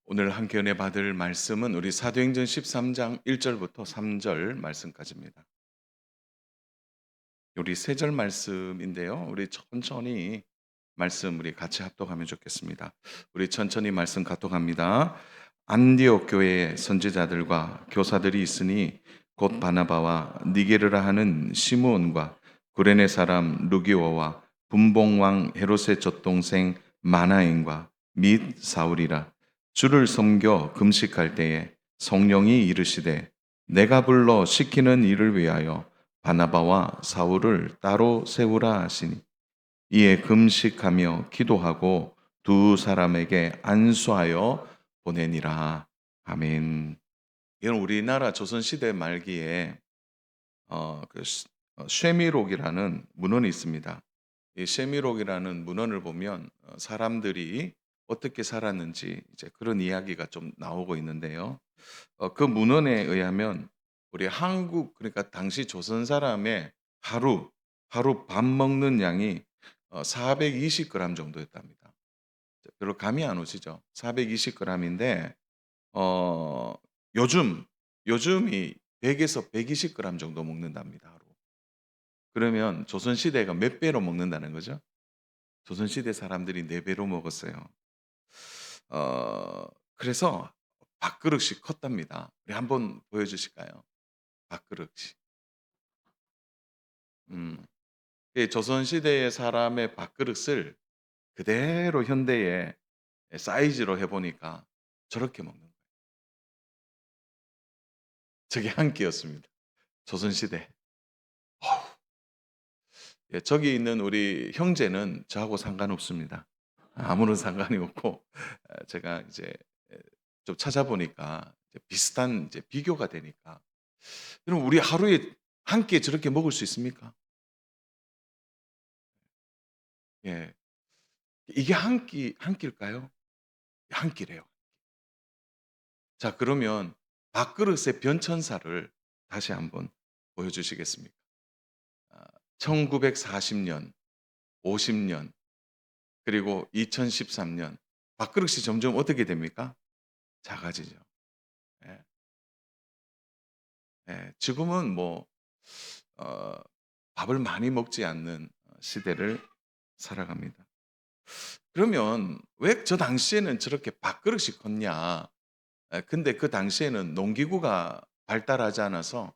오늘 함께 은혜 받을 말씀은 우리 사도행전 13장 1절부터 3절 말씀까지입니다. 우리 세 절 말씀인데요. 우리 천천히 말씀 우리 같이 합독하면 좋겠습니다. 우리 천천히 말씀 합독합니다. 안디옥 교회에 선지자들과 교사들이 있으니 곧 바나바와 니게르라 하는 시므온과 구레네 사람 루기오와 분봉 왕 헤롯의 젖동생 마나엔과 및 사울이라. 주를 섬겨 금식할 때에 성령이 이르시되 내가 불러 시키는 일을 위하여 바나바와 사울을 따로 세우라 하시니 이에 금식하며 기도하고 두 사람에게 안수하여 보내니라. 아멘. 이건 우리나라 조선시대 말기에 쉐미록이라는 문헌이 있습니다. 이 쉐미록이라는 문헌을 보면 사람들이 어떻게 살았는지 이제 그런 이야기가 좀 나오고 있는데요. 그 문헌에 의하면 우리 한국, 그러니까 당시 조선 사람의 하루 밥 먹는 양이 420g 정도였답니다. 별로 감이 안 오시죠? 420g인데 어 요즘이 100에서 120g 정도 먹는답니다, 하루. 그러면 조선 시대가 몇 배로 먹는다는 거죠? 조선 시대 사람들이 4 배로 먹었어요. 그래서 밥그릇이 컸답니다. 우리 한번 보여 주실까요? 밥그릇이. 음. 이 조선 시대의 사람의 밥그릇을 그대로 현대의 사이즈로 해 보니까 저렇게 먹는 거예요. 저게 한 끼였습니다. 조선 시대. 어우. 예, 저기 있는 우리 형제는 저하고 상관없습니다. 아무런 상관이 없고 제가 이제 좀 찾아보니까 이제 비슷한 이제 비교가 되니까. 여러분, 우리 하루에 한 끼에 저렇게 먹을 수 있습니까? 예. 이게 한 끼일까요? 한 끼래요. 자, 그러면 밥그릇의 변천사를 다시 한번 보여주시겠습니까? 아, 1940년, 50년, 그리고 2013년 밥그릇이 점점 어떻게 됩니까? 작아지죠. 예. 예. 지금은 뭐 어 밥을 많이 먹지 않는 시대를 살아갑니다. 그러면 왜 저 당시에는 저렇게 밥그릇이 컸냐? 근데 그 당시에는 농기구가 발달하지 않아서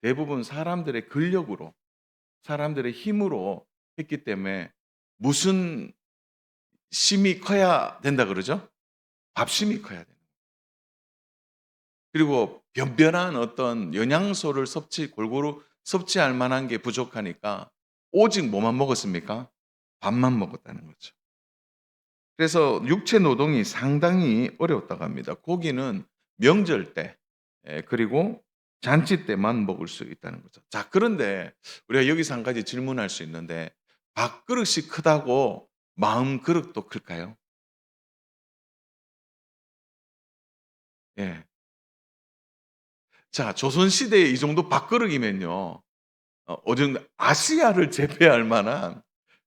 대부분 사람들의 근력으로, 사람들의 힘으로 했기 때문에 무슨 심이 커야 된다 그러죠? 밥심이 커야 돼요. 그리고 변변한 어떤 영양소를 골고루 섭취할 만한 게 부족하니까 오직 뭐만 먹었습니까? 밥만 먹었다는 거죠. 그래서 육체 노동이 상당히 어려웠다고 합니다. 고기는 명절 때, 그리고 잔치 때만 먹을 수 있다는 거죠. 자, 그런데 우리가 여기서 한 가지 질문할 수 있는데 밥그릇이 크다고 마음 그릇도 클까요? 예. 자, 조선 시대에 이 정도 밥그릇이면요. 어느 아시아를 제패할 만한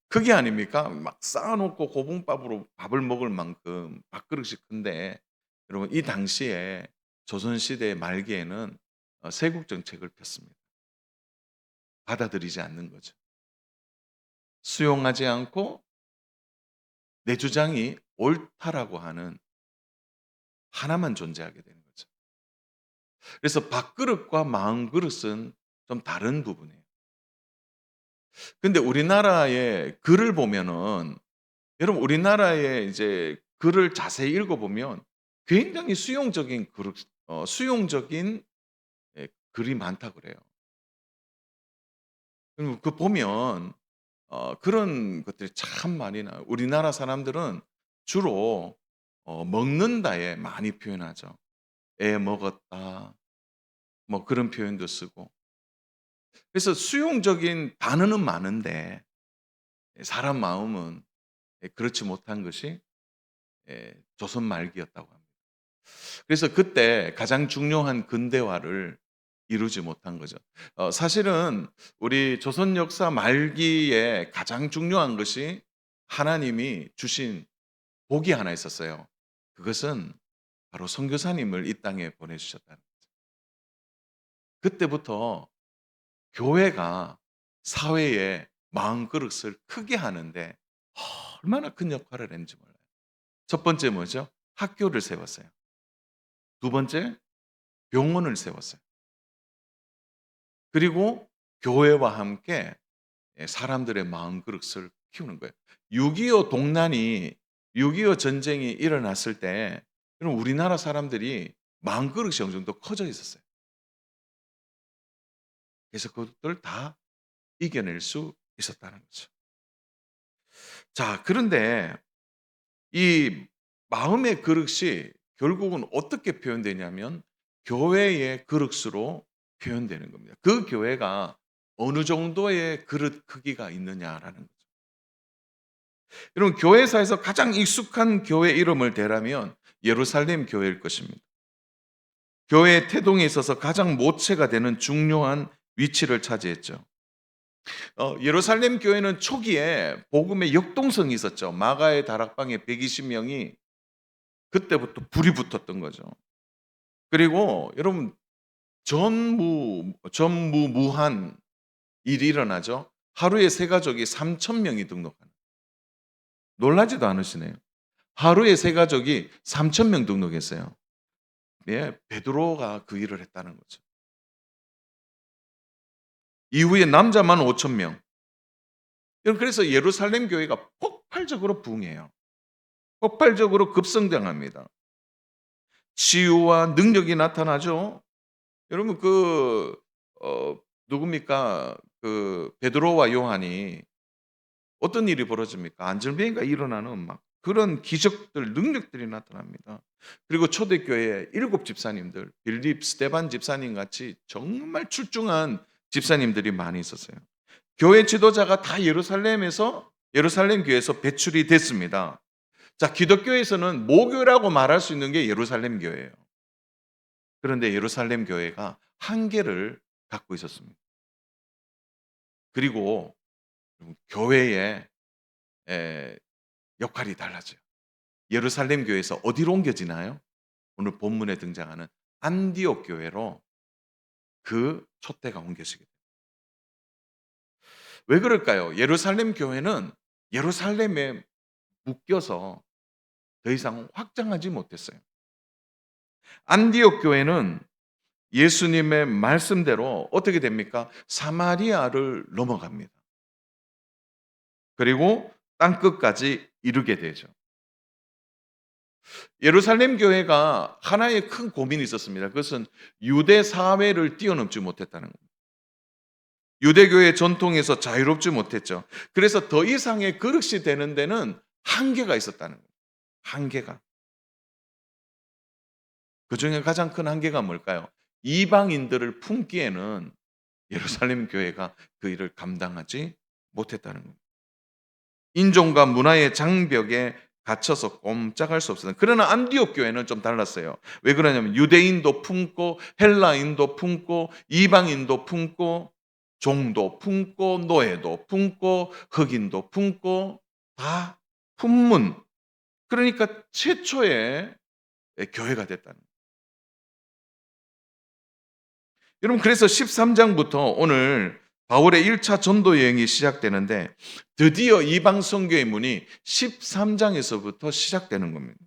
그게 아닙니까? 막 쌓아 놓고 고봉밥으로 밥을 먹을 만큼 밥그릇이 큰데, 여러분, 이 당시에 조선 시대 말기에는 세국 정책을 폈습니다. 받아들이지 않는 거죠. 수용하지 않고 내 주장이 옳다라고 하는 하나만 존재하게 되는 거죠. 그래서 밥그릇과 마음그릇은 좀 다른 부분이에요. 근데 우리나라의 글을 보면은, 여러분, 우리나라의 이제 글을 자세히 읽어 보면 굉장히 수용적인 그릇 수용적인 글이 많다 그래요. 그 보면 그런 것들이 참 많이 나와요. 우리나라 사람들은 주로 먹는다에 많이 표현하죠. "애 먹었다." 뭐 그런 표현도 쓰고. 그래서 수용적인 단어는 많은데 사람 마음은 그렇지 못한 것이 조선 말기였다고 합니다. 그래서 그때 가장 중요한 근대화를 이루지 못한 거죠. 사실은 우리 조선 역사 말기에 가장 중요한 것이 하나님이 주신 복이 하나 있었어요. 그것은 바로 선교사님을 이 땅에 보내주셨다는 거죠. 그때부터 교회가 사회의 마음그릇을 크게 하는데 얼마나 큰 역할을 했는지 몰라요. 첫 번째 뭐죠? 학교를 세웠어요. 두 번째, 병원을 세웠어요. 그리고 교회와 함께 사람들의 마음그릇을 키우는 거예요. 6.25 동란이 6.25 전쟁이 일어났을 때 그럼 우리나라 사람들이 마음그릇이 어느 정도 커져 있었어요. 그래서 그것들을 다 이겨낼 수 있었다는 거죠. 자, 그런데 이 마음의 그릇이 결국은 어떻게 표현되냐면 교회의 그릇으로 표현되는 겁니다. 그 교회가 어느 정도의 그릇 크기가 있느냐라는 거죠. 여러분, 교회사에서 가장 익숙한 교회 이름을 대라면 예루살렘 교회일 것입니다. 교회의 태동에 있어서 가장 모체가 되는 중요한 위치를 차지했죠. 예루살렘 교회는 초기에 복음의 역동성이 있었죠. 마가의 다락방에 120명이 그때부터 불이 붙었던 거죠. 그리고 여러분, 전무무한 일이 일어나죠. 하루에 세 가족이 3천 명이 등록하는. 놀라지도 않으시네요. 하루에 세 가족이 3천 명 등록했어요. 예, 베드로가 그 일을 했다는 거죠. 이후에 남자만 5천 명. 그래서 예루살렘 교회가 폭발적으로 부흥해요. 폭발적으로 급성장합니다. 치유와 능력이 나타나죠. 여러분 누굽니까? 그 베드로와 요한이 어떤 일이 벌어집니까? 안전병이가 일어나는 막 그런 기적들, 능력들이 나타납니다. 그리고 초대교회 7 집사님들, 빌립, 스데반 집사님 같이 정말 출중한 집사님들이 많이 있었어요. 교회 지도자가 다 예루살렘 교회에서 배출이 됐습니다. 자, 기독교에서는 모교라고 말할 수 있는 게 예루살렘 교회예요. 그런데 예루살렘 교회가 한계를 갖고 있었습니다. 그리고 교회의 역할이 달라져요. 예루살렘 교회에서 어디로 옮겨지나요? 오늘 본문에 등장하는 안디옥 교회로 그 촛대가 옮겨지게 돼요. 왜 그럴까요? 예루살렘 교회는 예루살렘에 묶여서 더 이상 확장하지 못했어요. 안디옥 교회는 예수님의 말씀대로 어떻게 됩니까? 사마리아를 넘어갑니다. 그리고 땅끝까지 이르게 되죠. 예루살렘 교회가 하나의 큰 고민이 있었습니다. 그것은 유대 사회를 뛰어넘지 못했다는 겁니다. 유대교의 전통에서 자유롭지 못했죠. 그래서 더 이상의 그릇이 되는 데는 한계가 있었다는 거예요. 한계가. 그중에 가장 큰 한계가 뭘까요? 이방인들을 품기에는 예루살렘 교회가 그 일을 감당하지 못했다는 겁니다. 인종과 문화의 장벽에 갇혀서 꼼짝할 수 없었어요. 그러나 안디옥 교회는 좀 달랐어요. 왜 그러냐면 유대인도 품고 헬라인도 품고 이방인도 품고 종도 품고 노예도 품고 흑인도 품고 다 품문. 그러니까 최초의 교회가 됐다는 거예요. 여러분, 그래서 13장부터 오늘 바울의 1차 전도 여행이 시작되는데 드디어 이방 선교의 문이 13장에서부터 시작되는 겁니다.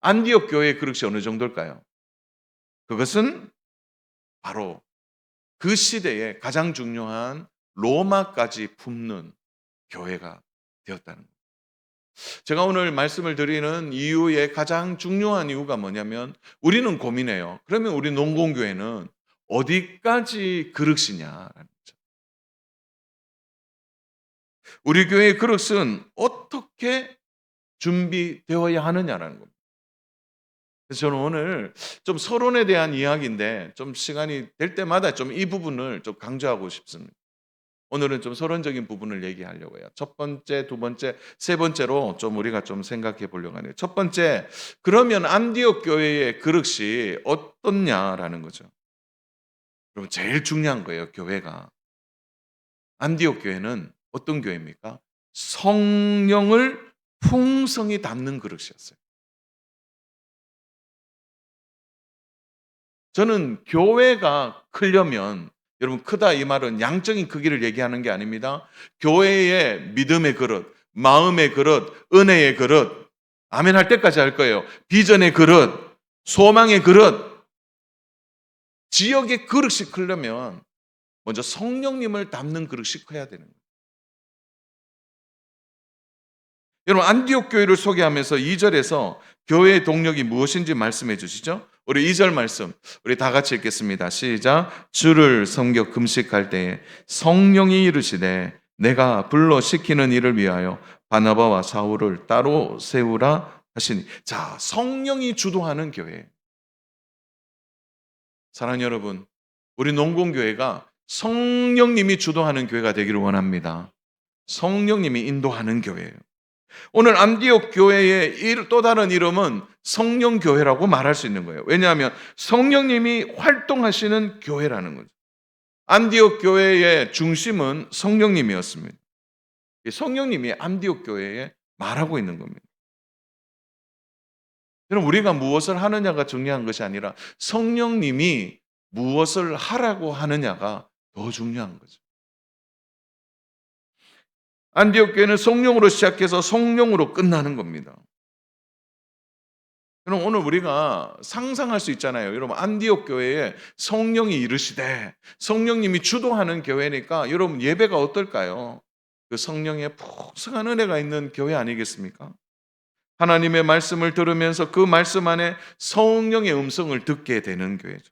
안디옥 교회의 그릇이 어느 정도일까요? 그것은 바로 그 시대에 가장 중요한 로마까지 품는 교회가 되었다는 거예요. 제가 오늘 말씀을 드리는 이유의 가장 중요한 이유가 뭐냐면 우리는 고민해요. 그러면 우리 농공교회는 어디까지 그릇이냐라는 거죠. 우리 교회의 그릇은 어떻게 준비되어야 하느냐라는 겁니다. 그래서 저는 오늘 좀 서론에 대한 이야기인데 좀 시간이 될 때마다 좀 이 부분을 좀 강조하고 싶습니다. 오늘은 좀 서론적인 부분을 얘기하려고 해요. 첫 번째, 두 번째, 세 번째로 좀 우리가 좀 생각해 보려고 하네요. 첫 번째, 그러면 안디옥 교회의 그릇이 어떻냐라는 거죠. 여러분, 제일 중요한 거예요, 교회가. 안디옥 교회는 어떤 교회입니까? 성령을 풍성히 담는 그릇이었어요. 저는 교회가 크려면, 여러분 크다 이 말은 양적인 크기를 얘기하는 게 아닙니다. 교회의 믿음의 그릇, 마음의 그릇, 은혜의 그릇, 아멘 할 때까지 할 거예요. 비전의 그릇, 소망의 그릇, 지역의 그릇이 크려면 먼저 성령님을 담는 그릇이 커야 되는 거예요. 여러분 안디옥 교회를 소개하면서 2절에서 교회의 동력이 무엇인지 말씀해 주시죠. 우리 2절 말씀 우리 다 같이 읽겠습니다. 시작. 주를 섬겨 금식할 때에 성령이 이르시되 내가 불러 시키는 일을 위하여 바나바와 사울을 따로 세우라 하시니. 자, 성령이 주도하는 교회. 사랑하는 여러분, 우리 농공교회가 성령님이 주도하는 교회가 되기를 원합니다. 성령님이 인도하는 교회예요. 오늘 안디옥 교회의 또 다른 이름은 성령교회라고 말할 수 있는 거예요. 왜냐하면 성령님이 활동하시는 교회라는 거죠. 안디옥 교회의 중심은 성령님이었습니다. 성령님이 안디옥 교회에 말하고 있는 겁니다. 여러분, 우리가 무엇을 하느냐가 중요한 것이 아니라 성령님이 무엇을 하라고 하느냐가 더 중요한 거죠. 안디옥 교회는 성령으로 시작해서 성령으로 끝나는 겁니다. 여러분 오늘 우리가 상상할 수 있잖아요. 여러분 안디옥 교회에 성령이 이르시되 성령님이 주도하는 교회니까 여러분 예배가 어떨까요? 그 성령의 풍성한 은혜가 있는 교회 아니겠습니까? 하나님의 말씀을 들으면서 그 말씀 안에 성령의 음성을 듣게 되는 교회죠.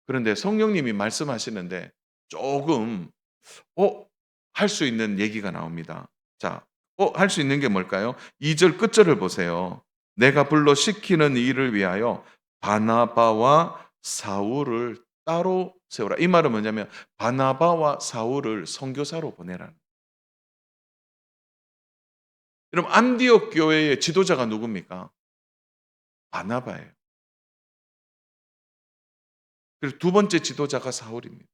그런데 성령님이 말씀하시는데 조금 할 수 있는 얘기가 나옵니다. 자, 할 수 있는 게 뭘까요? 2절 끝절을 보세요. 내가 불러 시키는 일을 위하여 바나바와 사울을 따로 세우라. 이 말은 뭐냐면 바나바와 사울을 선교사로 보내라는. 여러분 안디옥 교회의 지도자가 누굽니까? 바나바예요. 그리고 두 번째 지도자가 사울입니다.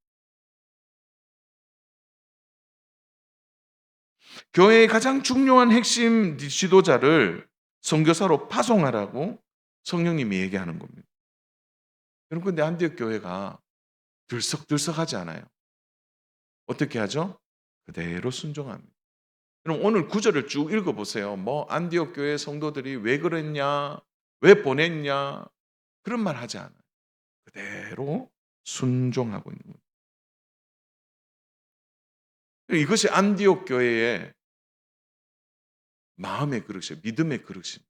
교회의 가장 중요한 핵심 지도자를 선교사로 파송하라고 성령님이 얘기하는 겁니다. 여러분 근데 안디옥 교회가 들썩들썩하지 않아요. 어떻게 하죠? 그대로 순종합니다. 그럼 오늘 구절을 쭉 읽어보세요. 뭐 안디옥 교회 성도들이 왜 그랬냐, 왜 보냈냐 그런 말 하지 않아요. 그대로 순종하고 있는 거예요. 이것이 안디옥 교회의 마음의 그릇이에요. 믿음의 그릇입니다.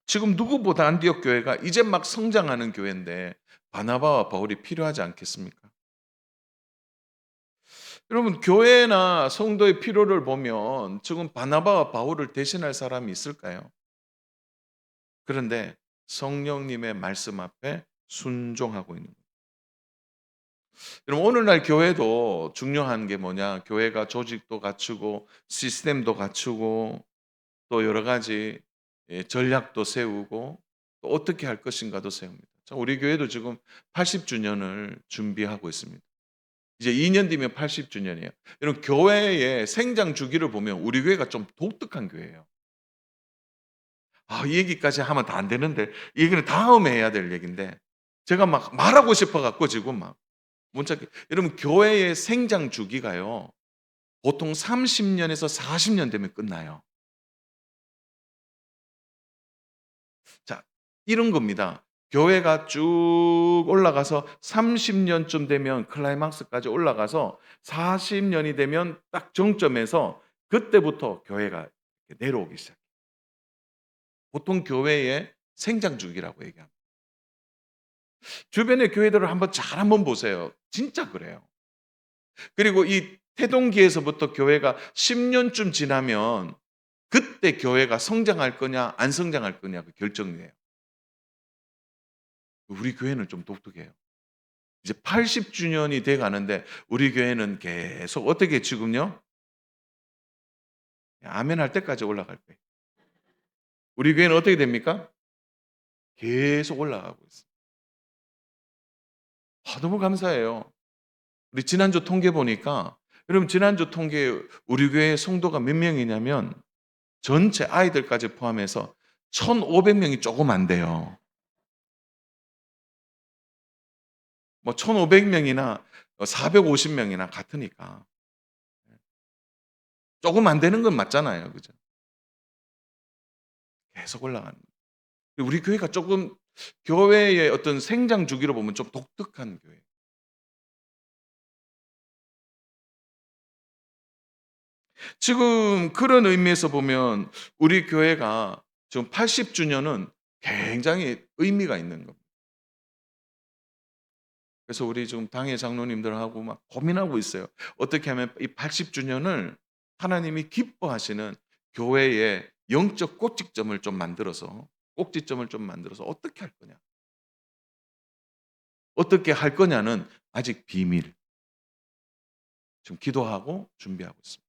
지금 누구보다 안디옥 교회가 이제 막 성장하는 교회인데 바나바와 바울이 필요하지 않겠습니까? 여러분 교회나 성도의 필요를 보면 지금 바나바와 바울을 대신할 사람이 있을까요? 그런데 성령님의 말씀 앞에 순종하고 있는 거예요. 여러분 오늘날 교회도 중요한 게 뭐냐? 교회가 조직도 갖추고 시스템도 갖추고 또 여러 가지 전략도 세우고 또 어떻게 할 것인가도 세웁니다. 자, 우리 교회도 지금 80주년을 준비하고 있습니다. 이제 2년 뒤면 80주년이에요. 여러분 교회의 생장 주기를 보면 우리 교회가 좀 독특한 교회예요. 이 얘기까지 하면 다 안 되는데 이 얘기는 다음에 해야 될 얘기인데 제가 막 말하고 싶어 갖고 지금 막 문자 여러분 교회의 생장 주기가요. 보통 30년에서 40년 되면 끝나요. 자, 이런 겁니다. 교회가 쭉 올라가서 30년쯤 되면 클라이막스까지 올라가서 40년이 되면 딱 정점에서 그때부터 교회가 내려오기 시작해요. 보통 교회의 생장 주기라고 얘기합니다. 주변의 교회들을 한번 보세요. 진짜 그래요. 그리고 이 태동기에서부터 교회가 10년쯤 지나면 그때 교회가 성장할 거냐 안 성장할 거냐 그 결정이에요. 우리 교회는 좀 독특해요. 이제 80주년이 돼 가는데 우리 교회는 계속 어떻게 지금요? 아멘 할 때까지 올라갈 거예요. 우리 교회는 어떻게 됩니까? 계속 올라가고 있어요. 너무 감사해요. 우리 지난주 통계 보니까 여러분 지난주 통계 우리 교회 성도가 몇 명이냐면 전체 아이들까지 포함해서 1,500명이 조금 안 돼요. 뭐 1,500명이나 450명이나 같으니까. 조금 안 되는 건 맞잖아요. 그죠? 계속 올라가는 거예요. 우리 교회가 조금 교회의 어떤 생장 주기로 보면 좀 독특한 교회예요. 지금 그런 의미에서 보면 우리 교회가 지금 80 주년은 굉장히 의미가 있는 겁니다. 그래서 우리 지금 당회 장로님들하고 막 고민하고 있어요. 어떻게 하면 이 80 주년을 하나님이 기뻐하시는 교회의 영적 꼭지점을 좀 만들어서 어떻게 할 거냐. 어떻게 할 거냐는 아직 비밀. 지금 기도하고 준비하고 있습니다.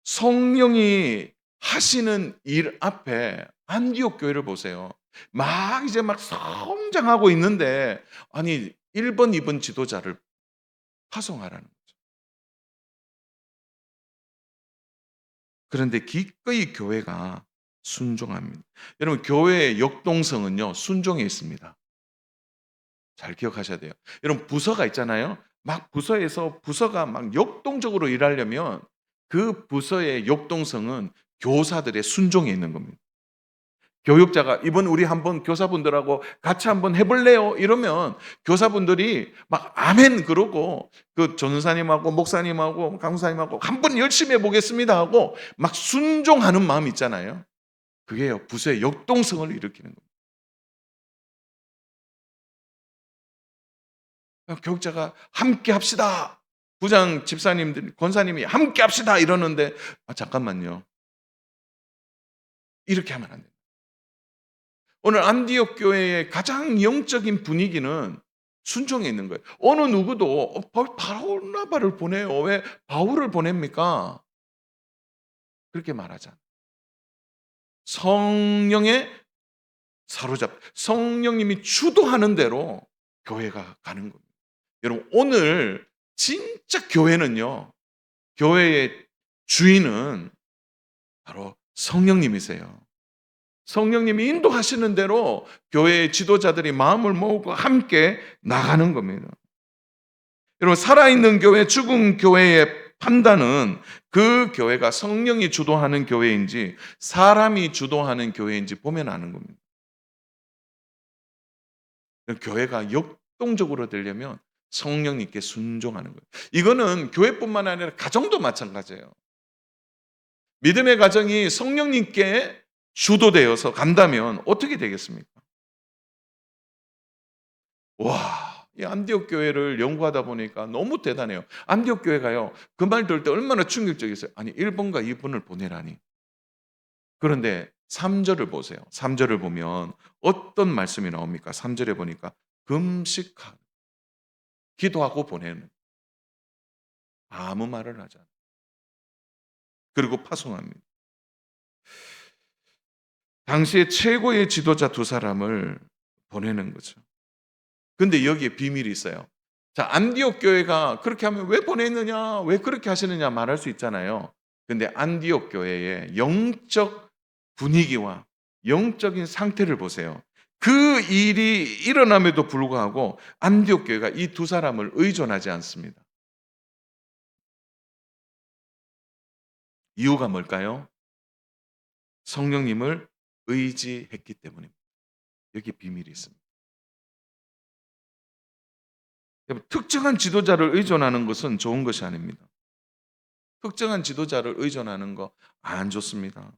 성령이 하시는 일 앞에 안디옥 교회를 보세요. 막 이제 막 성장하고 있는데 아니 1 번, 2번 지도자를 파송하라는 거죠. 그런데 기꺼이 교회가 순종합니다. 여러분 교회의 역동성은요 순종에 있습니다. 잘 기억하셔야 돼요. 여러분 부서가 있잖아요. 막 부서에서 부서가 막 역동적으로 일하려면 그 부서의 역동성은 교사들의 순종에 있는 겁니다. 교육자가 "이번 우리 한번 교사분들하고 같이 한번 해 볼래요?" 이러면 교사분들이 막 "아멘." 그러고 그 전도사님하고 목사님하고 강사님하고 "한번 열심히 해 보겠습니다." 하고 막 순종하는 마음이 있잖아요. 그게요 부서의 역동성을 일으키는 겁니다. 교육자가 "함께 합시다." 부장 집사님들 권사님이 "함께 합시다." 이러는데 "아 잠깐만요. 이렇게 하면 안 됩니다." 오늘 안디옥 교회의 가장 영적인 분위기는 순종에 있는 거예요. 어느 누구도 바울나바를 보내요. 왜 바울을 보냅니까? 그렇게 말하잖아요. 성령에 성령님이 주도하는 대로 교회가 가는 겁니다. 여러분 오늘 진짜 교회는요. 교회의 주인은 바로 성령님이세요. 성령님이 인도하시는 대로 교회의 지도자들이 마음을 모으고 함께 나가는 겁니다. 여러분 살아있는 교회, 죽은 교회의 판단은 그 교회가 성령이 주도하는 교회인지 사람이 주도하는 교회인지 보면 아는 겁니다. 교회가 역동적으로 되려면 성령님께 순종하는 거예요. 이거는 교회뿐만 아니라 가정도 마찬가지예요. 믿음의 가정이 성령님께 주도되어서 간다면 어떻게 되겠습니까? 와, 이 안디옥 교회를 연구하다 보니까 너무 대단해요. 안디옥 교회가요. 그 말 들을 때 얼마나 충격적이었어요. 아니 1 번과 2 번을 보내라니. 그런데 3 절을 보세요. 3 절을 보면 어떤 말씀이 나옵니까? 3 절에 보니까 금식하 기도하고 보내는 아무 말을 하지 않아요. 그리고 파송합니다. 당시에 최고의 지도자 두 사람을 보내는 거죠. 근데 여기에 비밀이 있어요. 자, 안디옥 교회가 그렇게 하면 "왜 보냈느냐? 왜 그렇게 하시느냐?" 말할 수 있잖아요. 근데 안디옥 교회의 영적 분위기와 영적인 상태를 보세요. 그 일이 일어남에도 불구하고 안디옥 교회가 이 두 사람을 의존하지 않습니다. 이유가 뭘까요? 성령님을 의지했기 때문입니다. 여기에 비밀이 있습니다. 여러분 특정한 지도자를 의존하는 것은 좋은 것이 아닙니다. 특정한 지도자를 의존하는 거 안 좋습니다.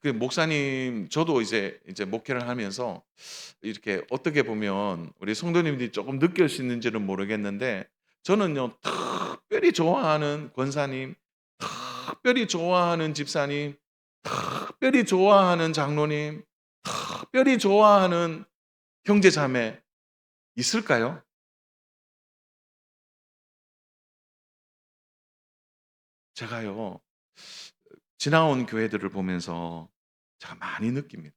그 목사님 저도 이제 목회를 하면서 이렇게 어떻게 보면 우리 성도님들이 조금 느끼시는지는 모르겠는데 저는요 특별히 좋아하는 권사님, 특별히 좋아하는 집사님, 특별히 좋아하는 장로님, 특별히 좋아하는 형제자매 있을까요? 제가요 지나온 교회들을 보면서 제가 많이 느낍니다.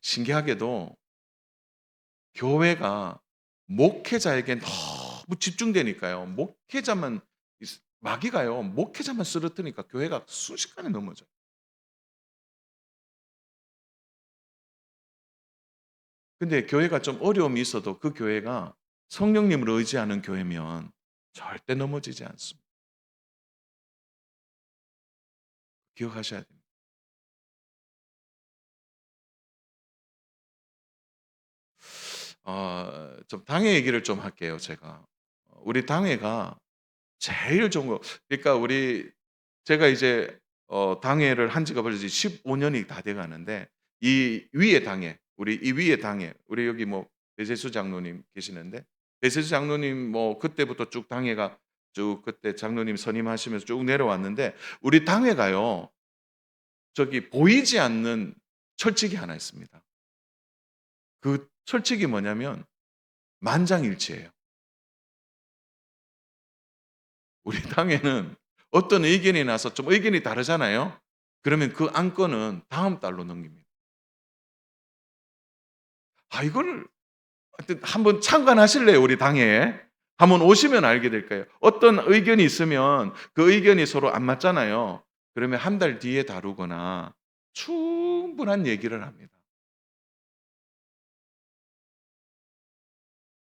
신기하게도 교회가 목회자에게 너무 집중되니까요. 목회자만 마귀가요. 목회자만 쓰러뜨니까 교회가 순식간에 넘어져요. 근데 교회가 좀 어려움이 있어도 그 교회가 성령님을 의지하는 교회면 절대 넘어지지 않습니다. 기억하셔야 됩니다. 좀 당회 얘기를 좀 할게요, 제가. 우리 당회가 제일 좋은 거, 그러니까 제가 이제 당회를 한 지가 벌써 15년이 다 돼 가는데, 이 위에 당회, 우리 이 위에 당회, 우리 여기 뭐 배재수 장로님 계시는데, 배재수 장로님 뭐 그때부터 쭉 당회가 쭉 그때 장로님 선임하시면서 쭉 내려왔는데, 우리 당회가요, 저기 보이지 않는 철칙이 하나 있습니다. 그 철칙이 뭐냐면 만장일치예요. 우리 당에는 어떤 의견이 나서 좀 의견이 다르잖아요. 그러면 그 안건은 다음 달로 넘깁니다. 이거를 하여튼 한번 참관하실래요, 우리 당에? 한번 오시면 알게 될 거예요. 어떤 의견이 있으면 그 의견이 서로 안 맞잖아요. 그러면 한 달 뒤에 다루거나 충분한 얘기를 합니다.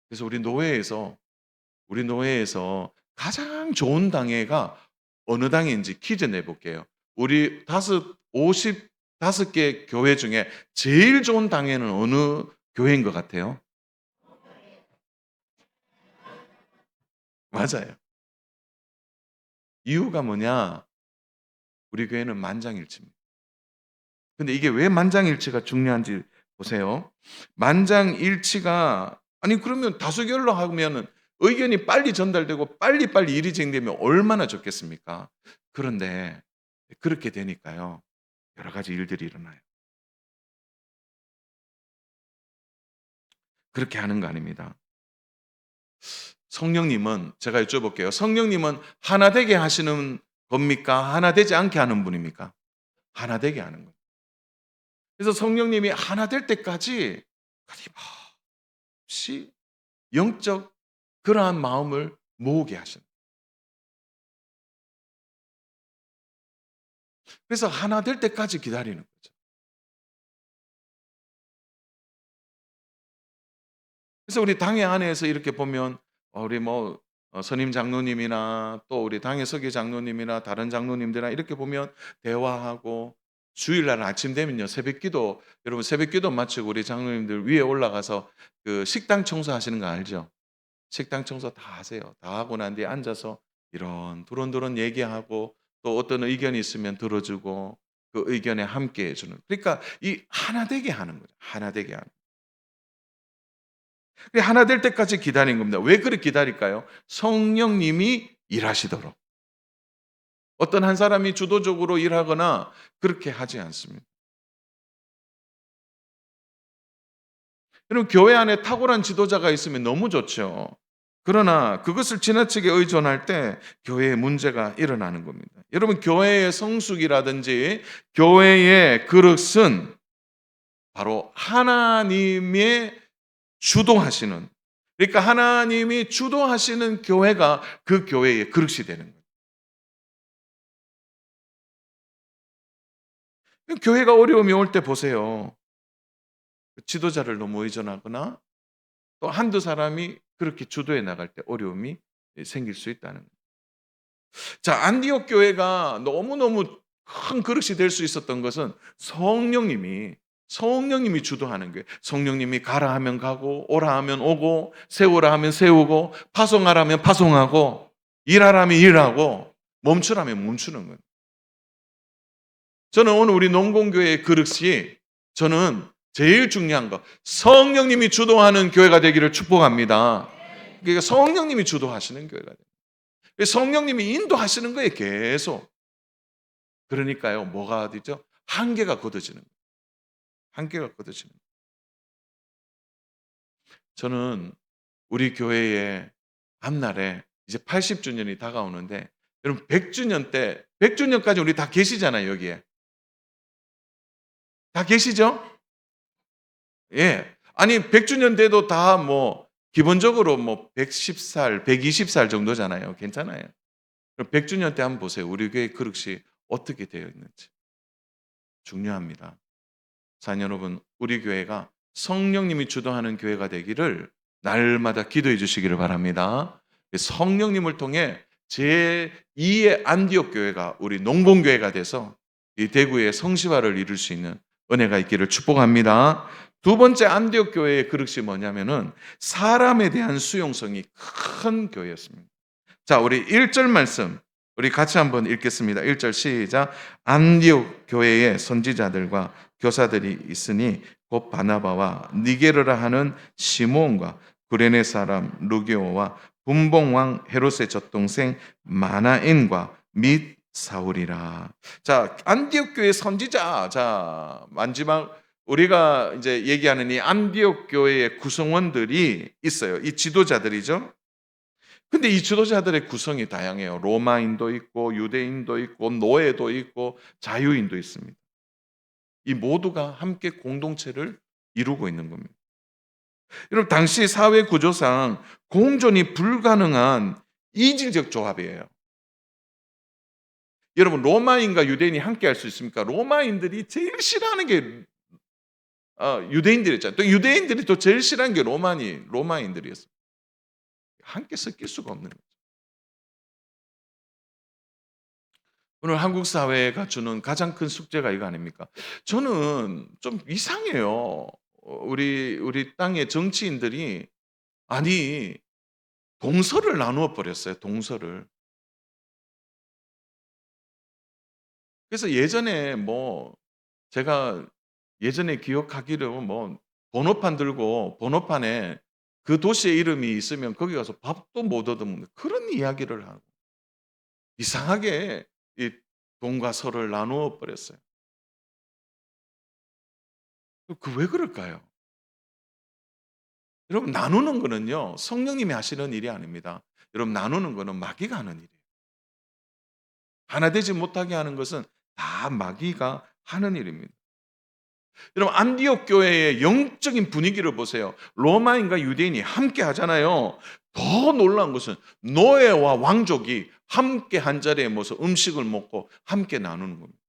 그래서 우리 노회에서 가장 좋은 당회가 어느 당인지 퀴즈 내볼게요. 우리 55개 교회 중에 제일 좋은 당회는 어느 교회인 것 같아요? 맞아요. 이유가 뭐냐? 우리 교회는 만장일치입니다. 근데 이게 왜 만장일치가 중요한지 보세요. 만장일치가, 아니 그러면 다수결로 하면은 의견이 빨리 전달되고 빨리빨리 일이 진행되면 얼마나 좋겠습니까? 그런데 그렇게 되니까요, 여러 가지 일들이 일어나요. 그렇게 하는 거 아닙니다. 성령님은, 제가 여쭤볼게요. 성령님은 하나 되게 하시는 겁니까? 하나 되지 않게 하는 분입니까? 하나 되게 하는 거예요. 그래서 성령님이 하나 될 때까지 끊임없이 영적 그러한 마음을 모으게 하시는. 그래서 하나 될 때까지 기다리는 거죠. 그래서 우리 당회 안에서 이렇게 보면 우리 뭐 선임 장로님이나 또 우리 당회 서기 장로님이나 다른 장로님들이나 이렇게 보면 대화하고, 주일날 아침 되면요, 새벽기도, 여러분 새벽기도 마치고 우리 장로님들 위에 올라가서 그 식당 청소하시는 거 알죠? 식당 청소 다 하세요. 다 하고 난 뒤에 앉아서 이런 두런두런 얘기하고, 또 어떤 의견이 있으면 들어주고 그 의견에 함께 해주는, 그러니까 이 하나 되게 하는 거죠. 하나 되게 하는. 하나 될 때까지 기다린 겁니다. 왜 그렇게 기다릴까요? 성령님이 일하시도록. 어떤 한 사람이 주도적으로 일하거나 그렇게 하지 않습니다. 여러분, 교회 안에 탁월한 지도자가 있으면 너무 좋죠. 그러나 그것을 지나치게 의존할 때 교회에 문제가 일어나는 겁니다. 여러분, 교회의 성숙이라든지 교회의 그릇은 바로 하나님의 주도하시는, 그러니까 하나님이 주도하시는 교회가 그 교회의 그릇이 되는 거예요. 교회가 어려움이 올 때 보세요. 지도자를 너무 의존하거나 또 한두 사람이 그렇게 주도해 나갈 때 어려움이 생길 수 있다는 거예요. 자, 안디옥 교회가 너무너무 큰 그릇이 될 수 있었던 것은 성령님이 주도하는 거예요. 성령님이 가라 하면 가고, 오라 하면 오고, 세우라 하면 세우고, 파송하라 하면 파송하고, 일하라 하면 일하고, 멈추라 하면 멈추는 거예요. 저는 오늘 우리 농공교회의 그릇이, 저는 제일 중요한 거, 성령님이 주도하는 교회가 되기를 축복합니다. 그러니까 성령님이 주도하시는 교회가 돼요. 성령님이 인도하시는 거예요, 계속. 그러니까요, 뭐가 되죠? 한계가 걷어지는 거예요. 한계가 걷어지는 거예요. 저는 우리 교회의 앞날에 이제 80주년이 다가오는데, 여러분 100주년 때, 100주년까지 우리 다 계시잖아요, 여기에. 다 계시죠? 예. 아니 100주년 돼도 다 뭐 기본적으로 뭐 110살, 120살 정도잖아요. 괜찮아요. 그럼 100주년 때 한번 보세요. 우리 교회 그릇이 어떻게 되어 있는지. 중요합니다. 자녀 여러분, 우리 교회가 성령님이 주도하는 교회가 되기를 날마다 기도해 주시기를 바랍니다. 성령님을 통해 제2의 안디옥 교회가 우리 농봉교회가 돼서 이 대구의 성시화를 이룰 수 있는 은혜가 있기를 축복합니다. 두 번째 안디옥 교회의 그릇이 뭐냐면은 사람에 대한 수용성이 큰 교회였습니다. 자, 우리 1절 말씀 우리 같이 한번 읽겠습니다. 1절 시작. 안디옥 교회의 선지자들과 교사들이 있으니 곧 바나바와 니게르라 하는 시몬과 구레네 사람 루기오와 분봉왕 헤롯의 젖동생 마나엔과 및 사울이라. 자, 안디옥 교회 선지자. 자, 마지막 우리가 이제 얘기하는 이 안디옥 교회의 구성원들이 있어요. 이 지도자들이죠. 근데 이 지도자들의 구성이 다양해요. 로마인도 있고 유대인도 있고 노예도 있고 자유인도 있습니다. 이 모두가 함께 공동체를 이루고 있는 겁니다. 여러분 당시 사회 구조상 공존이 불가능한 이질적 조합이에요. 여러분 로마인과 유대인이 함께 할 수 있습니까? 로마인들이 제일 싫어하는 게 유대인들이었잖아요. 또 유대인들이 또 제일 싫어하는 게 로마인들이었어요. 함께 섞일 수가 없는 거예요. 오늘 한국 사회가 주는 가장 큰 숙제가 이거 아닙니까? 저는 좀 이상해요. 우리 땅의 정치인들이 아니 동서를 나누어 버렸어요. 동서를. 그래서 예전에 뭐 제가 예전에 기억하기로 뭐 번호판 들고 번호판에 그 도시의 이름이 있으면 거기 가서 밥도 못 얻으면 그런 이야기를 하고 이상하게 이 동과 서를 나누어 버렸어요. 그 왜 그럴까요? 여러분 나누는 거는요. 성령님이 하시는 일이 아닙니다. 여러분 나누는 거는 마귀가 하는 일이에요. 하나 되지 못하게 하는 것은 다 마귀가 하는 일입니다. 여러분 안디옥 교회의 영적인 분위기를 보세요. 로마인과 유대인이 함께 하잖아요. 더 놀라운 것은 노예와 왕족이 함께 한 자리에 모여서 음식을 먹고 함께 나누는 겁니다.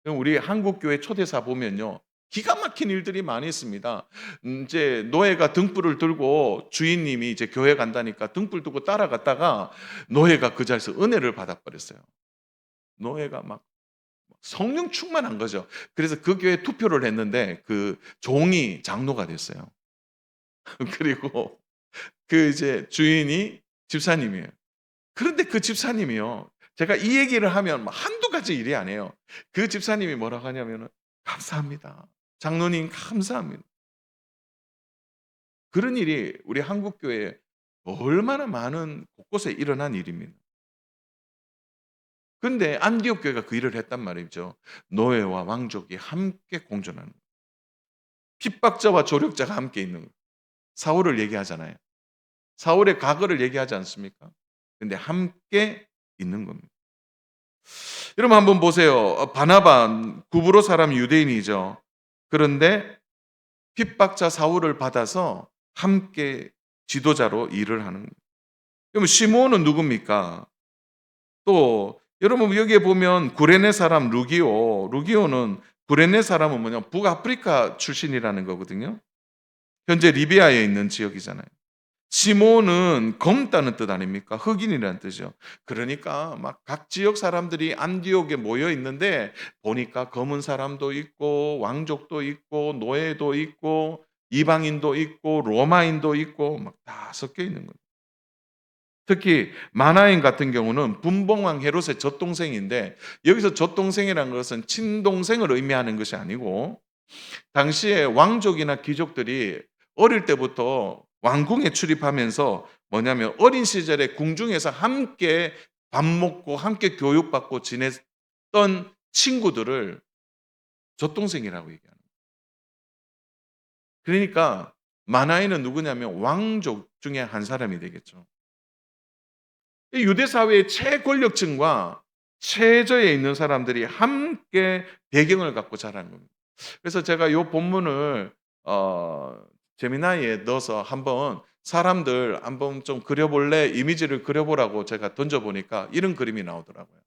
우리 한국 교회 초대사 보면요. 기가 막힌 일들이 많이 있습니다. 이제 노예가 등불을 들고 주인님이 이제 교회 간다니까 등불 들고 따라갔다가 노예가 그 자리에서 은혜를 받아버렸어요. 노예가 막 성령 충만한 거죠. 그래서 그 교회 투표를 했는데 그 종이 장로가 됐어요. 그리고 그 이제 주인이 집사님이에요. 그런데 그 집사님이요. 제가 이 얘기를 하면 한두 가지 일이 아니에요. 그 집사님이 뭐라고 하냐면은 감사합니다. 장로님 감사합니다. 그런 일이 우리 한국 교회에 얼마나 많은 곳곳에 일어난 일입니다. 근데 안디옥 교회가 그 일을 했단 말이죠. 노예와 왕족이 함께 공존하는 거예요. 핍박자와 조력자가 함께 있는 거예요. 사울을 얘기하잖아요. 사울의 과거를 얘기하지 않습니까? 근데 함께 있는 겁니다. 여러분 한번 보세요. 바나바 구브로 사람 유대인이죠. 그런데 핍박자 사울을 받아서 함께 지도자로 일을 하는 거예요. 그러면 시므온은 누굽니까? 또 여러분 여기에 보면 구레네 사람 루기오는 구레네 사람은 뭐냐? 북아프리카 출신이라는 거거든요. 현재 리비아에 있는 지역이잖아요. 시몬은 검다는 뜻 아닙니까? 흑인이라는 뜻이죠. 그러니까 막 각 지역 사람들이 안디옥에 모여 있는데 보니까 검은 사람도 있고 왕족도 있고 노예도 있고 이방인도 있고 로마인도 있고 막 다 섞여 있는 거예요. 특히 마나임 같은 경우는 분봉왕 헤롯의 젖동생인데 여기서 젖동생이라는 것은 친동생을 의미하는 것이 아니고 당시에 왕족이나 귀족들이 어릴 때부터 왕궁에 출입하면서 뭐냐면 어린 시절에 궁중에서 함께 밥 먹고 함께 교육받고 지냈던 친구들을 젖동생이라고 얘기하는 거예요. 그러니까 마나이는 누구냐면 왕족 중에 한 사람이 되겠죠. 이 유대 사회의 최권력층과 최저에 있는 사람들이 함께 배경을 갖고 자라는 겁니다. 그래서 제가 요 본문을 제미나이에 넣어서 한번 사람들 한번 좀 그려 볼래? 이미지를 그려 보라고 제가 던져 보니까 이런 그림이 나오더라고요.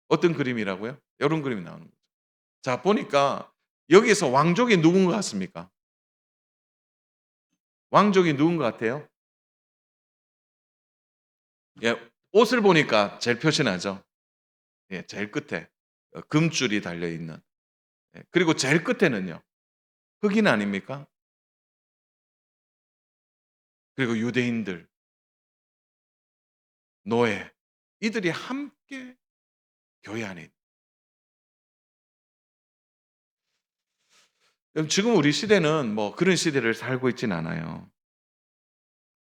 어떤 그림이라고요? 요런 그림이 나오는 거죠. 자 보니까 여기서 왕족이 누군 것 같습니까? 왕족이 누군 것 같아요? 예, 옷을 보니까 제일 표시나죠. 예, 제일 끝에 금줄이 달려 있는. 예, 그리고 제일 끝에는요. 흑인 아닙니까? 그리고 유대인들, 노예 이들이 함께 교회 안에 지금 우리 시대는 뭐 그런 시대를 살고 있진 않아요.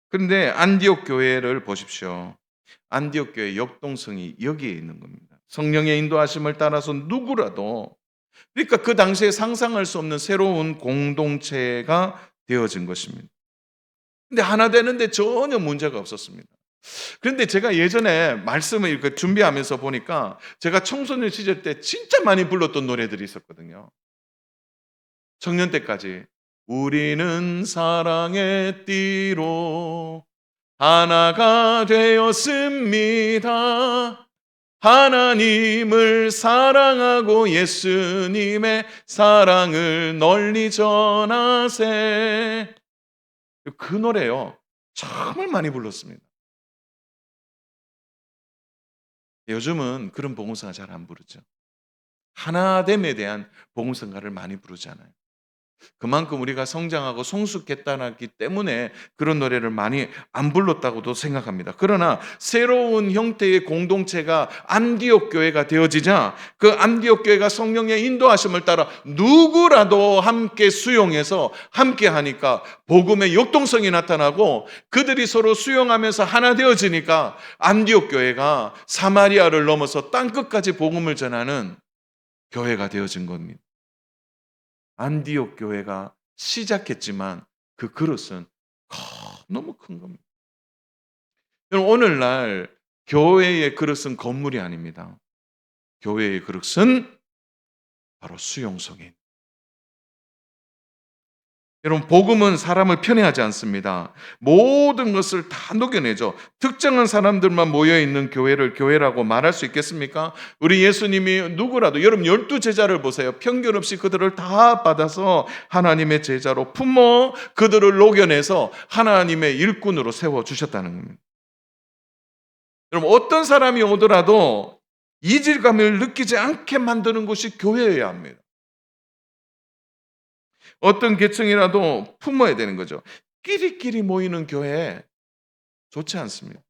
그런데 안디옥 교회를 보십시오. 안디옥 교회 역동성이 여기에 있는 겁니다. 성령의 인도하심을 따라서 누구라도 그러니까 그 당시에 상상할 수 없는 새로운 공동체가 되어진 것입니다. 근데 하나 되는데 전혀 문제가 없었습니다. 그런데 제가 예전에 말씀을 이렇게 준비하면서 보니까 제가 청소년 시절 때 진짜 많이 불렀던 노래들이 있었거든요. 청년 때까지. 우리는 사랑의 띠로 하나가 되었습니다. 하나님을 사랑하고 예수님의 사랑을 널리 전하세. 그 노래요. 정말 많이 불렀습니다. 요즘은 그런 복음성가 잘 안 부르죠. 하나됨에 대한 복음성가를 많이 부르잖아요. 그만큼 우리가 성장하고 성숙했다기 때문에 그런 노래를 많이 안 불렀다고도 생각합니다. 그러나 새로운 형태의 공동체가 안디옥 교회가 되어지자 그 안디옥 교회가 성령의 인도하심을 따라 누구라도 함께 수용해서 함께 하니까 복음의 역동성이 나타나고 그들이 서로 수용하면서 하나 되어지니까 안디옥 교회가 사마리아를 넘어서 땅끝까지 복음을 전하는 교회가 되어진 겁니다. 안디옥 교회가 시작했지만 그 그릇은 너무 큰 겁니다. 여러분 오늘날 교회의 그릇은 건물이 아닙니다. 교회의 그릇은 바로 수용성인. 여러분 복음은 사람을 편애하지 않습니다. 모든 것을 다 녹여내죠. 특정한 사람들만 모여 있는 교회를 교회라고 말할 수 있겠습니까? 우리 예수님이 누구라도 여러분 12 제자를 보세요. 편견 없이 그들을 다 받아서 하나님의 제자로 품어 그들을 녹여내서 하나님의 일꾼으로 세워 주셨다는 겁니다. 여러분 어떤 사람이 오더라도 이질감을 느끼지 않게 만드는 것이 교회여야 합니다. 어떤 계층이라도 품어야 되는 거죠. 끼리끼리 모이는 교회 좋지 않습니다.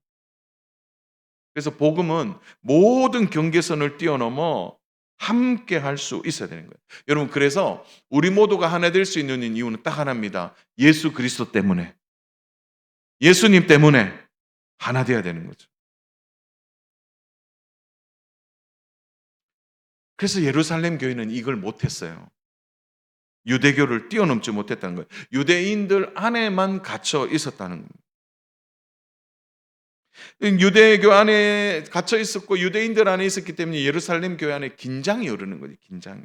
그래서 복음은 모든 경계선을 뛰어넘어 함께 할 수 있어야 되는 거예요. 여러분 그래서 우리 모두가 하나 될 수 있는 이유는 딱 하나입니다. 예수 그리스도 때문에. 예수님 때문에 하나 돼야 되는 거죠. 그래서 예루살렘 교회는 이걸 못했어요. 유대교를 뛰어넘지 못했다는 거예요. 유대인들 안에만 갇혀 있었다는 겁니다. 유대교 안에 갇혀 있었고 유대인들 안에 있었기 때문에 예루살렘 교회 안에 긴장이 흐르는 거죠. 긴장이.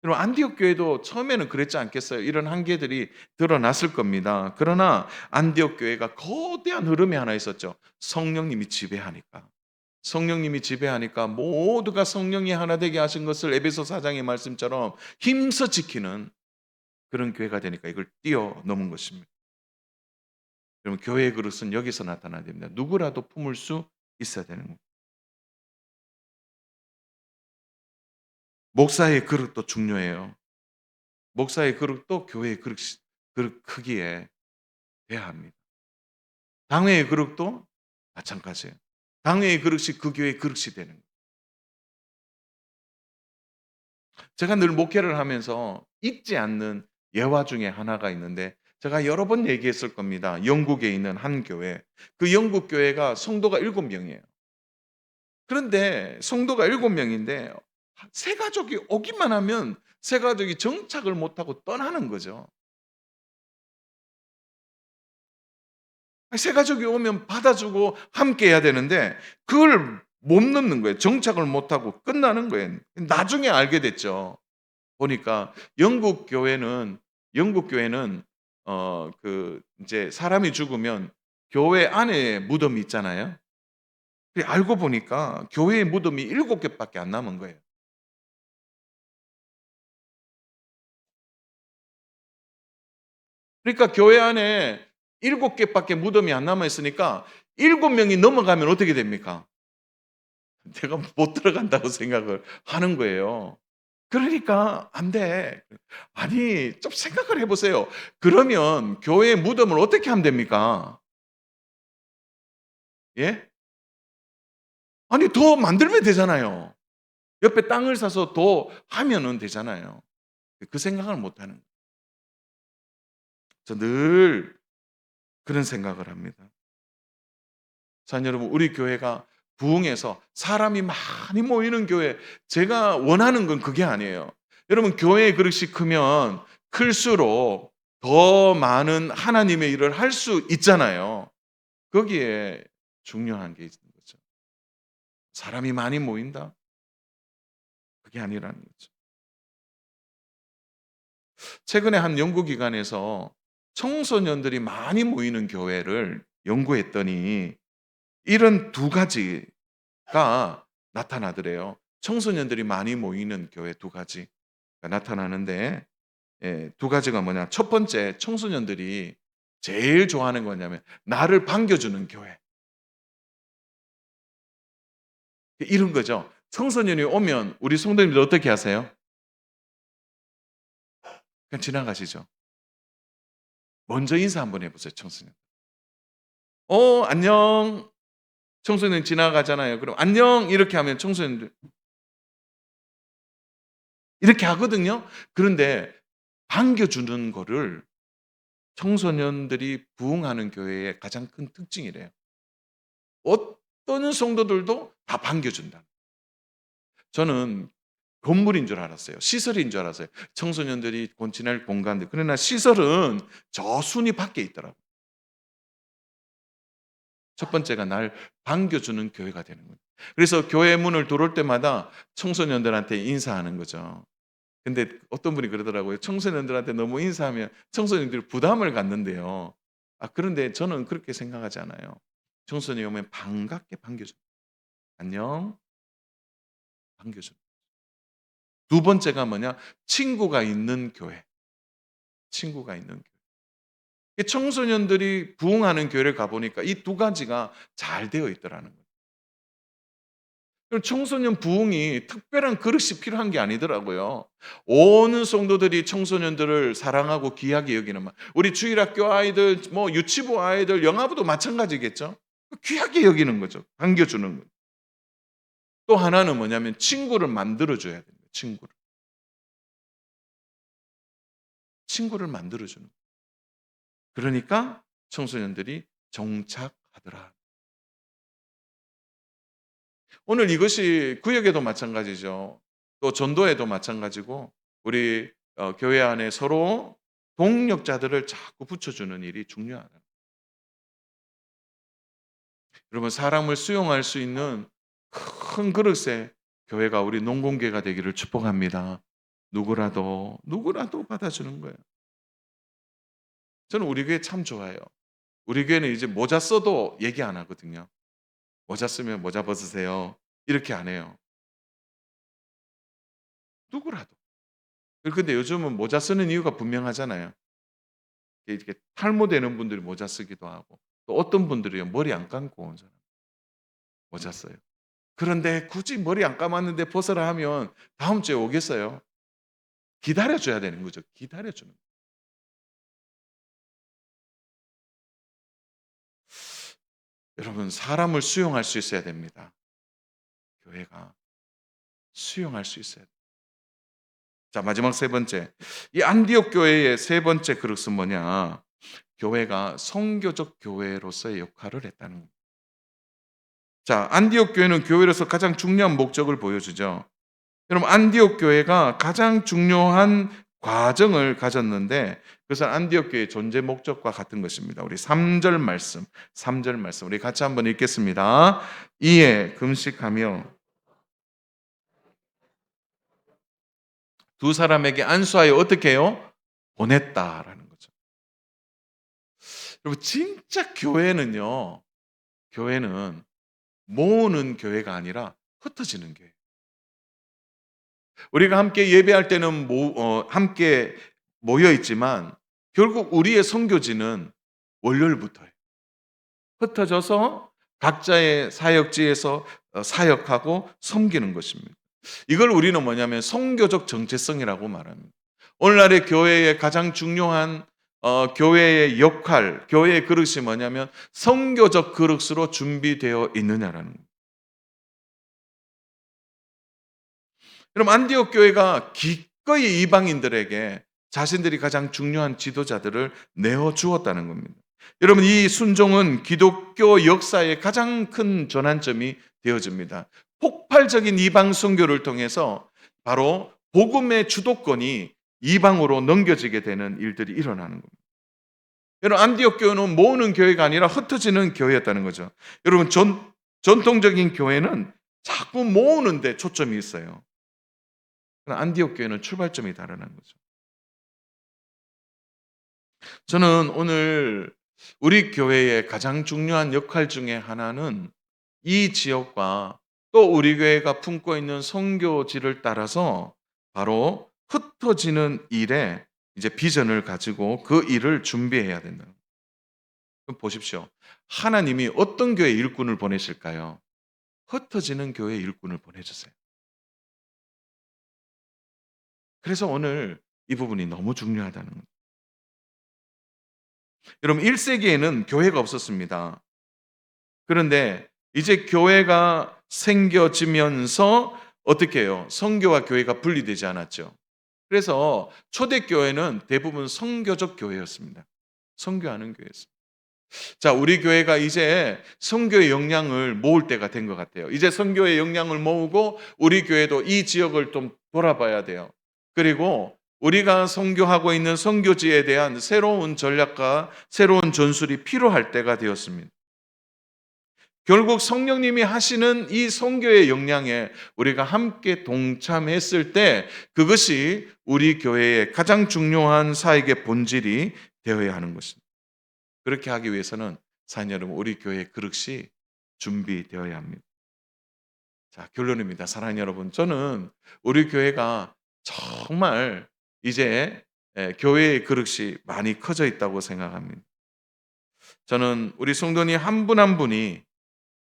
여러분 안디옥 교회도 처음에는 그랬지 않겠어요? 이런 한계들이 드러났을 겁니다. 그러나 안디옥 교회가 거대한 흐름이 하나 있었죠. 성령님이 지배하니까. 성령님이 지배하니까 모두가 성령이 하나 되게 하신 것을 에베소 4장의 말씀처럼 힘써 지키는 그런 교회가 되니까 이걸 뛰어넘은 것입니다. 여러분 교회의 그릇은 여기서 나타나야 됩니다. 누구라도 품을 수 있어야 되는 겁니다. 목사의 그릇도 중요해요. 목사의 그릇도 교회의 그릇 크기에 돼야 합니다. 당회의 그릇도 마찬가지예요. 당회의 그릇이 그 교회의 그릇이 되는 거예요. 제가 늘 목회를 하면서 잊지 않는 예화 중에 하나가 있는데 제가 여러 번 얘기했을 겁니다. 영국에 있는 한 교회. 그 영국 교회가 성도가 7명이에요. 그런데 성도가 7명인데 세 가족이 오기만 하면 세 가족이 정착을 못하고 떠나는 거죠. 세 가족이 오면 받아주고 함께 해야 되는데 그걸 못 넘는 거예요. 정착을 못 하고 끝나는 거예요. 나중에 알게 됐죠. 보니까 영국 교회는 이제 사람이 죽으면 교회 안에 무덤이 있잖아요. 알고 보니까 교회의 무덤이 7개밖에 안 남은 거예요. 그러니까 교회 안에 7개밖에 무덤이 안 남아 있으니까 7명이 넘어가면 어떻게 됩니까? 내가 못 들어간다고 생각을 하는 거예요. 그러니까 안 돼. 아니 좀 생각을 해 보세요. 그러면 교회의 무덤을 어떻게 하면 됩니까? 예? 아니 더 만들면 되잖아요. 옆에 땅을 사서 더 하면은 되잖아요. 그 생각을 못 하는 거예요. 저 늘 그런 생각을 합니다. 자 여러분, 우리 교회가 부흥해서 사람이 많이 모이는 교회, 제가 원하는 건 그게 아니에요. 여러분, 교회의 그릇이 크면 클수록 더 많은 하나님의 일을 할 수 있잖아요. 거기에 중요한 게 있는 거죠. 사람이 많이 모인다? 그게 아니라는 거죠. 최근에 한 연구기관에서 청소년들이 많이 모이는 교회를 연구했더니 이런 두 가지가 나타나더래요. 청소년들이 많이 모이는 교회 두 가지가 나타나는데, 두 가지가 뭐냐. 첫 번째, 청소년들이 제일 좋아하는 거냐면 나를 반겨주는 교회. 이런 거죠. 청소년이 오면 우리 성도님들 어떻게 하세요? 그냥 지나가시죠. 먼저 인사 한번 해보세요, 청소년. 안녕. 청소년 지나가잖아요. 그럼 안녕 이렇게 하면 청소년들 이렇게 하거든요. 그런데 반겨주는 거를 청소년들이 부흥하는 교회의 가장 큰 특징이래요. 어떤 성도들도 다 반겨준다. 저는 건물인 줄 알았어요. 시설인 줄 알았어요. 청소년들이 지낼 공간들. 그러나 시설은 저 순위 밖에 있더라고요. 첫 번째가 날 반겨주는 교회가 되는 거예요. 그래서 교회 문을 들어올 때마다 청소년들한테 인사하는 거죠. 근데 어떤 분이 그러더라고요. 청소년들한테 너무 인사하면 청소년들이 부담을 갖는데요. 그런데 저는 그렇게 생각하지 않아요. 청소년이 오면 반갑게 반겨줘. 안녕. 반겨줘. 두 번째가 뭐냐? 친구가 있는 교회. 친구가 있는 교회. 이 청소년들이 부흥하는 교회를 가보니까 이 두 가지가 잘 되어 있더라는 거예요. 그럼 청소년 부흥이 특별한 그릇이 필요한 게 아니더라고요. 온 성도들이 청소년들을 사랑하고 귀하게 여기는 말. 우리 주일학교 아이들, 뭐 유치부 아이들, 영아부도 마찬가지겠죠. 귀하게 여기는 거죠. 반겨주는 거죠. 또 하나는 뭐냐면 친구를 만들어줘야 됩니다. 친구를 만들어주는 거예요. 그러니까 청소년들이 정착하더라. 오늘 이것이 구역에도 마찬가지죠. 또 전도에도 마찬가지고 우리 교회 안에 서로 동력자들을 자꾸 붙여주는 일이 중요하다. 여러분, 사람을 수용할 수 있는 큰 그릇에 교회가 우리 농공계가 되기를 축복합니다. 누구라도 받아주는 거예요. 저는 우리 교회 참 좋아요. 우리 교회는 이제 모자 써도 얘기 안 하거든요. 모자 쓰면 모자 벗으세요. 이렇게 안 해요. 누구라도. 근데 요즘은 모자 쓰는 이유가 분명하잖아요. 이렇게 탈모되는 분들이 모자 쓰기도 하고, 또 어떤 분들이요 머리 안 감고 온 사람 모자 써요. 그런데 굳이 머리 안 감았는데 벗으라 하면 다음 주에 오겠어요? 기다려줘야 되는 거죠. 기다려주는 거예요. 여러분, 사람을 수용할 수 있어야 됩니다. 교회가 수용할 수 있어야 돼요. 자, 마지막 세 번째. 이 안디옥 교회의 세 번째 그릇은 뭐냐? 교회가 선교적 교회로서의 역할을 했다는 겁니다. 자, 안디옥 교회는 교회로서 가장 중요한 목적을 보여주죠. 여러분, 안디옥 교회가 가장 중요한 과정을 가졌는데 그것은 안디옥 교회의 존재 목적과 같은 것입니다. 우리 3절 말씀, 3절 말씀 우리 같이 한번 읽겠습니다. 이에 금식하며 두 사람에게 안수하여 어떻게 해요? 보냈다라는 거죠. 여러분 진짜 교회는 모으는 교회가 아니라 흩어지는 교회. 우리가 함께 예배할 때는 함께 모여 있지만 결국 우리의 선교지는 월요일부터예요. 흩어져서 각자의 사역지에서 사역하고 섬기는 것입니다. 이걸 우리는 뭐냐면 선교적 정체성이라고 말합니다. 오늘날의 교회의 가장 중요한 교회의 역할, 교회의 그릇이 뭐냐면 선교적 그릇으로 준비되어 있느냐라는 거예요. 여러분 안디옥 교회가 기꺼이 이방인들에게 자신들이 가장 중요한 지도자들을 내어 주었다는 겁니다. 여러분 이 순종은 기독교 역사의 가장 큰 전환점이 되어집니다. 폭발적인 이방 선교를 통해서 바로 복음의 주도권이 이방으로 넘겨지게 되는 일들이 일어나는 겁니다. 여러분 안디옥 교회는 모으는 교회가 아니라 흩어지는 교회였다는 거죠. 여러분 전통적인 교회는 자꾸 모으는 데 초점이 있어요. 안디옥 교회는 출발점이 다르다는 거죠. 저는 오늘 우리 교회의 가장 중요한 역할 중에 하나는 이 지역과 또 우리 교회가 품고 있는 선교지를 따라서 바로 흩어지는 일에 이제 비전을 가지고 그 일을 준비해야 된다. 그럼 보십시오. 하나님이 어떤 교회 일꾼을 보내실까요? 흩어지는 교회 일꾼을 보내주세요. 그래서 오늘 이 부분이 너무 중요하다는 거예요. 여러분 1세기에는 교회가 없었습니다. 그런데 이제 교회가 생겨지면서 어떻게 해요? 선교와 교회가 분리되지 않았죠. 그래서 초대교회는 대부분 선교적 교회였습니다. 선교하는 교회였습니다. 자, 우리 교회가 이제 선교의 역량을 모을 때가 된 것 같아요. 이제 선교의 역량을 모으고 우리 교회도 이 지역을 좀 돌아봐야 돼요. 그리고 우리가 선교하고 있는 선교지에 대한 새로운 전략과 새로운 전술이 필요할 때가 되었습니다. 결국 성령님이 하시는 이 선교의 역량에 우리가 함께 동참했을 때 그것이 우리 교회의 가장 중요한 사역의 본질이 되어야 하는 것입니다. 그렇게 하기 위해서는 사랑하는 여러분, 우리 교회의 그릇이 준비되어야 합니다. 자, 결론입니다. 사랑하는 여러분, 저는 우리 교회가 정말 이제 교회의 그릇이 많이 커져 있다고 생각합니다. 저는 우리 성도님 한 분 한 분이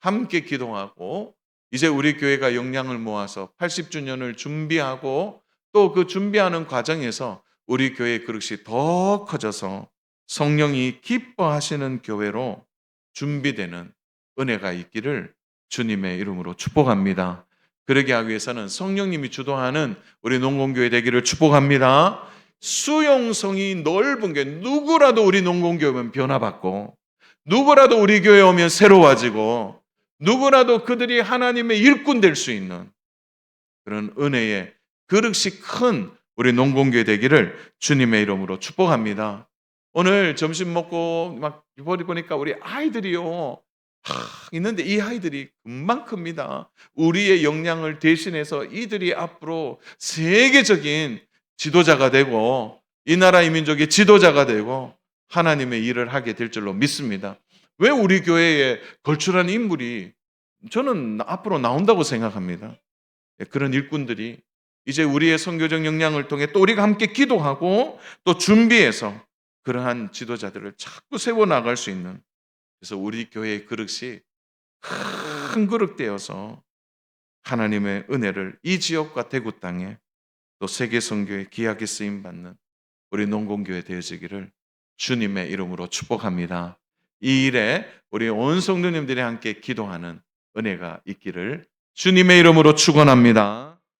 함께 기도하고 이제 우리 교회가 역량을 모아서 80주년을 준비하고 또 그 준비하는 과정에서 우리 교회의 그릇이 더 커져서 성령이 기뻐하시는 교회로 준비되는 은혜가 있기를 주님의 이름으로 축복합니다. 그러게 하기 위해서는 성령님이 주도하는 우리 농공교회 되기를 축복합니다. 수용성이 넓은 게 누구라도 우리 농공교회 오면 변화받고 누구라도 우리 교회 오면 새로워지고 누구라도 그들이 하나님의 일꾼 될 수 있는 그런 은혜의 그릇이 큰 우리 농공교회 되기를 주님의 이름으로 축복합니다. 오늘 점심 먹고 막 보니까 우리 아이들이요. 있는데 이 아이들이 금방 큽니다. 우리의 역량을 대신해서 이들이 앞으로 세계적인 지도자가 되고 이 나라 이 민족의 지도자가 되고 하나님의 일을 하게 될 줄로 믿습니다. 왜 우리 교회에 걸출한 인물이 저는 앞으로 나온다고 생각합니다. 그런 일꾼들이 이제 우리의 선교적 역량을 통해 또 우리가 함께 기도하고 또 준비해서 그러한 지도자들을 자꾸 세워나갈 수 있는 그래서 우리 교회의 그릇이 큰 그릇 되어서 하나님의 은혜를 이 지역과 대구 땅에 또 세계 선교에 귀하게 쓰임받는 우리 농공교회 되어지기를 주님의 이름으로 축복합니다. 이 일에 우리 온 성도님들이 함께 기도하는 은혜가 있기를 주님의 이름으로 축원합니다.